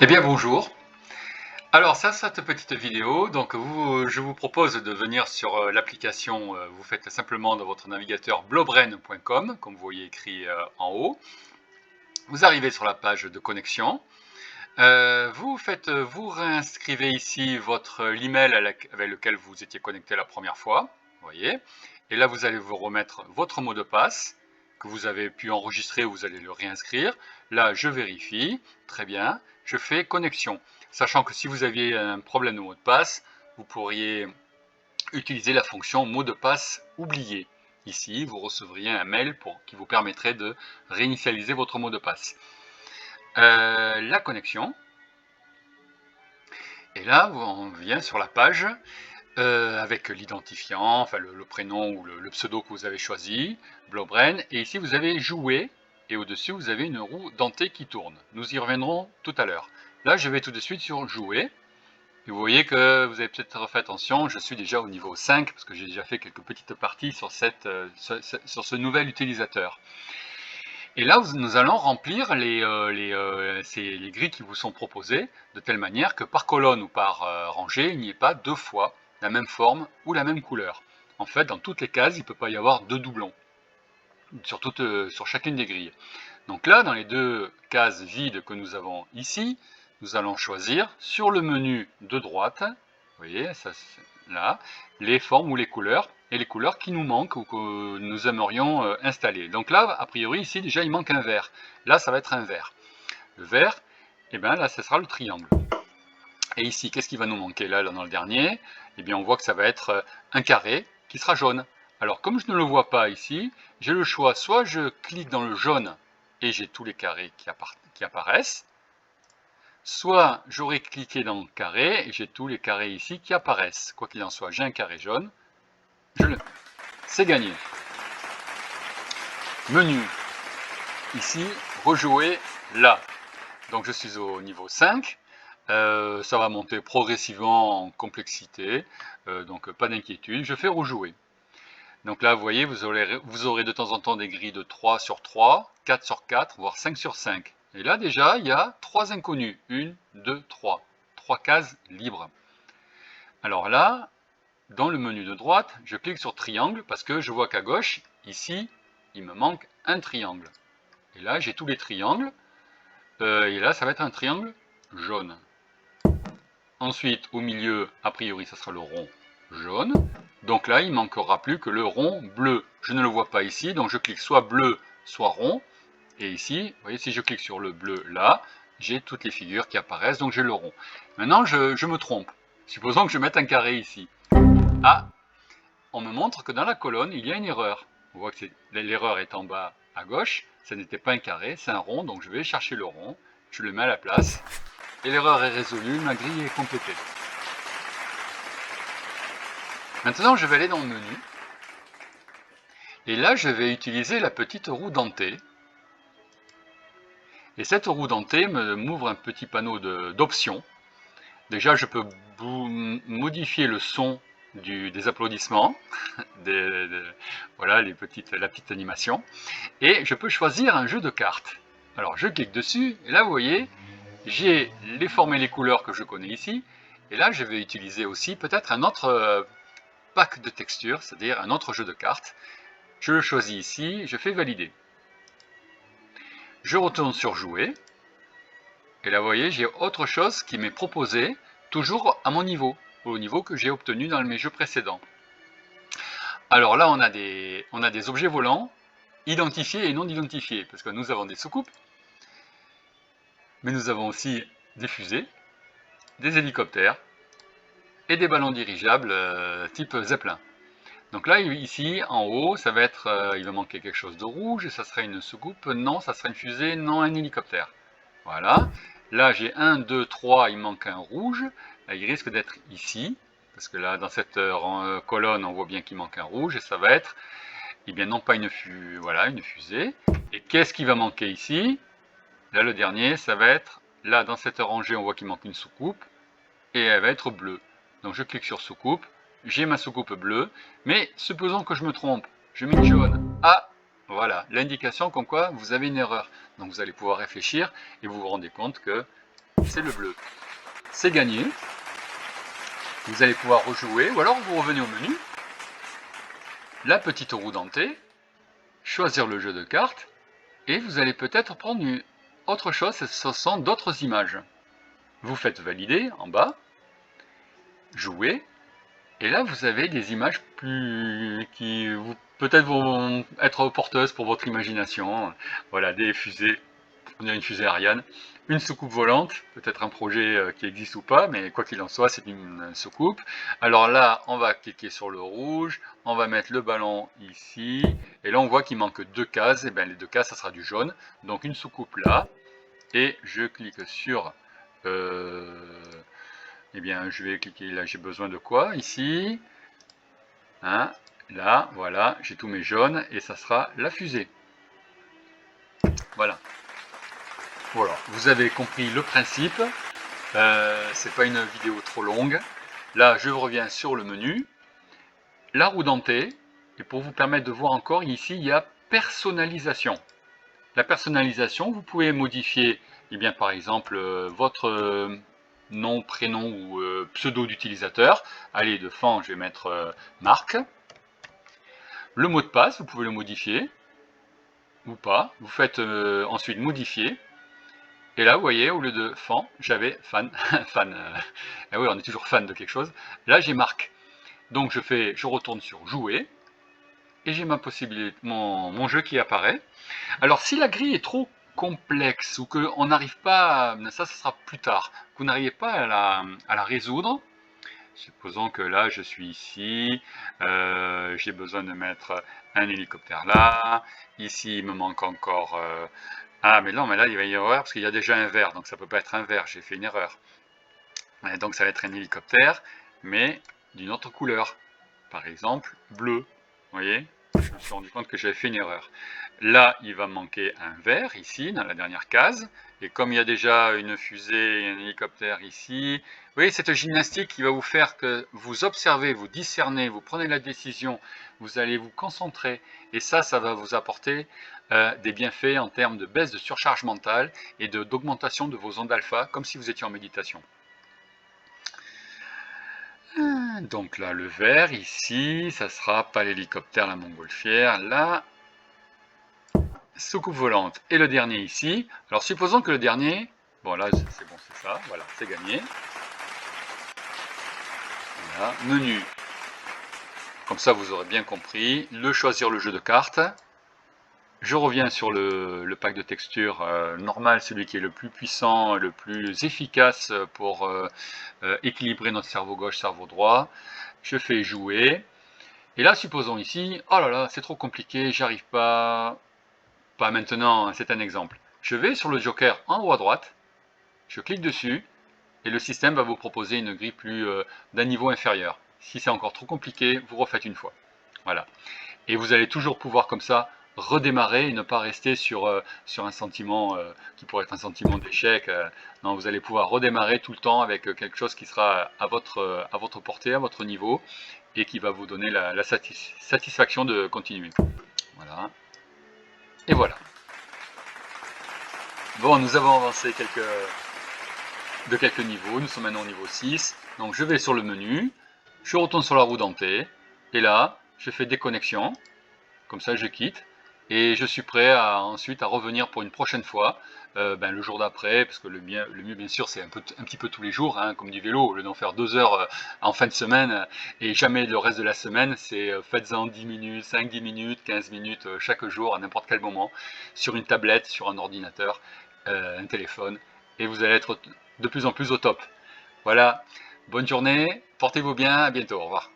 Eh bien bonjour. Alors ça, cette petite vidéo, donc je vous propose de venir sur l'application, vous faites simplement dans votre navigateur blobren.com, comme vous voyez écrit en haut. Vous arrivez sur la page de connexion. Vous réinscrivez ici l'email avec lequel vous étiez connecté la première fois, vous voyez. Et là, vous allez vous remettre votre mot de passe que vous avez pu enregistrer, vous allez le réinscrire. Là, je vérifie, très bien, je fais connexion. Sachant que si vous aviez un problème de mot de passe, vous pourriez utiliser la fonction mot de passe oublié. Ici, vous recevriez un mail qui vous permettrait de réinitialiser votre mot de passe. La connexion. Et là, on vient sur la page avec l'identifiant, enfin le prénom ou le pseudo que vous avez choisi, Blobren. Et ici, vous avez joué. Et au-dessus, vous avez une roue dentée qui tourne. Nous y reviendrons tout à l'heure. Là, je vais tout de suite sur jouer. Et vous voyez que vous avez peut-être fait attention, je suis déjà au niveau 5 parce que j'ai déjà fait quelques petites parties sur ce nouvel utilisateur. Et là, nous allons remplir les grilles qui vous sont proposées de telle manière que par colonne ou par rangée, il n'y ait pas deux fois la même forme ou la même couleur. En fait, dans toutes les cases, il ne peut pas y avoir deux doublons sur chacune des grilles. Donc là, dans les deux cases vides que nous avons ici, nous allons choisir sur le menu de droite, vous voyez, ça, là, les formes ou les couleurs, et les couleurs qui nous manquent ou que nous aimerions installer. Donc là, a priori, ici, déjà, il manque un vert. Là, ça va être un vert. Le vert, et bien là, ce sera le triangle. Et ici, qu'est-ce qui va nous manquer là, dans le dernier? Eh bien, on voit que ça va être un carré qui sera jaune. Alors, comme je ne le vois pas ici, j'ai le choix, soit je clique dans le jaune et j'ai tous les carrés qui apparaissent, soit j'aurais cliqué dans le carré et j'ai tous les carrés ici qui apparaissent. Quoi qu'il en soit, j'ai un carré jaune, c'est gagné. Menu, ici, rejouer là. Donc je suis au niveau 5, ça va monter progressivement en complexité, donc pas d'inquiétude, je fais rejouer. Donc là, vous voyez, vous aurez de temps en temps des grilles de 3 sur 3, 4 sur 4, voire 5 sur 5. Et là, déjà, il y a 3 inconnus. 1, 2, 3. 3 cases libres. Alors là, dans le menu de droite, je clique sur triangle parce que je vois qu'à gauche, ici, il me manque un triangle. Et là, j'ai tous les triangles. Et là, ça va être un triangle jaune. Ensuite, au milieu, a priori, ça sera le rond jaune. Donc là, il ne manquera plus que le rond bleu. Je ne le vois pas ici, donc je clique soit bleu, soit rond. Et ici, vous voyez, si je clique sur le bleu là, j'ai toutes les figures qui apparaissent, donc j'ai le rond. Maintenant, je me trompe. Supposons que je mette un carré ici. Ah, on me montre que dans la colonne, il y a une erreur. On voit que l'erreur est en bas à gauche. Ce n'était pas un carré, c'est un rond, donc je vais chercher le rond. Je le mets à la place. Et l'erreur est résolue, ma grille est complétée. Maintenant, je vais aller dans le menu. Et là, je vais utiliser la petite roue dentée. Et cette roue dentée m'ouvre un petit panneau d'options. Déjà, je peux modifier le son des applaudissements, voilà la petite animation. Et je peux choisir un jeu de cartes. Alors, je clique dessus, et là, vous voyez, j'ai les formes et les couleurs que je connais ici. Et là, je vais utiliser aussi peut-être un autre pack de textures, c'est-à-dire un autre jeu de cartes. Je le choisis ici, je fais valider. Je retourne sur jouer. Et là, vous voyez, j'ai autre chose qui m'est proposé, toujours à mon niveau, au niveau que j'ai obtenu dans mes jeux précédents. Alors là, on a des objets volants, identifiés et non identifiés, parce que nous avons des soucoupes, mais nous avons aussi des fusées, des hélicoptères, et des ballons dirigeables type Zeppelin. Donc là, ici, en haut, ça va être, il va manquer quelque chose de rouge, et ça serait une soucoupe, non, ça serait une fusée, non, un hélicoptère. Voilà. Là, j'ai 1, 2, 3, il manque un rouge. Là, il risque d'être ici, parce que là, dans cette colonne, on voit bien qu'il manque un rouge, et ça va être, eh bien, non pas une fusée. Et qu'est-ce qui va manquer ici? Là, le dernier, ça va être, là, dans cette rangée, on voit qu'il manque une soucoupe, et elle va être bleue. Donc, je clique sur soucoupe, j'ai ma soucoupe bleue, mais supposons que je me trompe, je mets une jaune. Ah, voilà, l'indication comme quoi vous avez une erreur. Donc vous allez pouvoir réfléchir et vous vous rendez compte que c'est le bleu. C'est gagné. Vous allez pouvoir rejouer, ou alors vous revenez au menu, la petite roue dentée, choisir le jeu de cartes, et vous allez peut-être prendre autre chose, ce sont d'autres images. Vous faites valider en bas, jouer, et là vous avez des images qui peut-être vont être porteuses pour votre imagination. Voilà, des fusées, on a une fusée Ariane, une soucoupe volante, peut-être un projet qui existe ou pas, mais quoi qu'il en soit, c'est une soucoupe. Alors là, on va cliquer sur le rouge, on va mettre le ballon ici, et là on voit qu'il manque 2 cases, et bien les 2 cases, ça sera du jaune, donc une soucoupe là, et je clique sur, eh bien je vais cliquer, là j'ai besoin de quoi, ici, hein, là, voilà, j'ai tous mes jaunes, et ça sera la fusée. Voilà. Voilà, vous avez compris le principe. C'est pas une vidéo trop longue. Là, je reviens sur le menu, la roue dentée, et pour vous permettre de voir encore, ici, il y a personnalisation. La personnalisation, vous pouvez modifier, eh bien, par exemple, votre nom, prénom ou pseudo d'utilisateur. Allez, de fond, je vais mettre Marc. Le mot de passe, vous pouvez le modifier ou pas. Vous faites ensuite modifier. Et là, vous voyez, au lieu de fan, j'avais fan. fan. Ah oui, on est toujours fan de quelque chose. Là, j'ai Marc. Donc, je retourne sur jouer. Et j'ai ma possibilité, mon jeu qui apparaît. Alors, si la grille est trop complexe ou qu'on n'arrive pas, ça sera plus tard, que vous n'arrivez pas à la résoudre, supposons que là, je suis ici, j'ai besoin de mettre un hélicoptère là, ici, il me manque encore... ah, mais non, mais là, il va y avoir, parce qu'il y a déjà un vert, donc ça peut pas être un vert, j'ai fait une erreur. Et donc, ça va être un hélicoptère, mais d'une autre couleur. Par exemple, bleu. Vous voyez? Je me suis rendu compte que j'avais fait une erreur. Là, il va me manquer un vert, ici, dans la dernière case. Et comme il y a déjà une fusée et un hélicoptère ici, vous voyez, cette gymnastique qui va vous faire que vous observez, vous discernez, vous prenez la décision, vous allez vous concentrer. Et ça va vous apporter des bienfaits en termes de baisse de surcharge mentale et d'augmentation de vos ondes alpha, comme si vous étiez en méditation. Donc là, le vert, ici, ça sera pas l'hélicoptère, la montgolfière, là, soucoupe volante. Et le dernier ici, alors supposons que le dernier, bon là, c'est bon, c'est ça, voilà, c'est gagné. Voilà, menu. Comme ça, vous aurez bien compris. Choisir le jeu de cartes. Je reviens sur le pack de textures normal, celui qui est le plus puissant, le plus efficace pour équilibrer notre cerveau gauche, cerveau droit. Je fais jouer. Et là, supposons ici, oh là là, c'est trop compliqué, j'arrive pas. Pas maintenant, c'est un exemple. Je vais sur le joker en haut à droite, je clique dessus, et le système va vous proposer une grille d'un niveau inférieur. Si c'est encore trop compliqué, vous refaites une fois. Voilà. Et vous allez toujours pouvoir comme ça redémarrer et ne pas rester sur un sentiment qui pourrait être un sentiment d'échec. Non, vous allez pouvoir redémarrer tout le temps avec quelque chose qui sera à votre portée, à votre niveau, et qui va vous donner la satisfaction de continuer. Voilà. Et voilà. Bon, nous avons avancé de quelques niveaux. Nous sommes maintenant au niveau 6. Donc je vais sur le menu, je retourne sur la roue dentée, et là, je fais déconnexion. Comme ça, je quitte. Et je suis prêt ensuite à revenir pour une prochaine fois, le jour d'après, parce que le mieux bien sûr c'est un petit peu tous les jours, hein, comme du vélo, au lieu d'en faire 2 heures en fin de semaine, et jamais le reste de la semaine, c'est faites-en 10 minutes, 5-10 minutes, 15 minutes chaque jour, à n'importe quel moment, sur une tablette, sur un ordinateur, un téléphone, et vous allez être de plus en plus au top. Voilà, bonne journée, portez-vous bien, à bientôt, au revoir.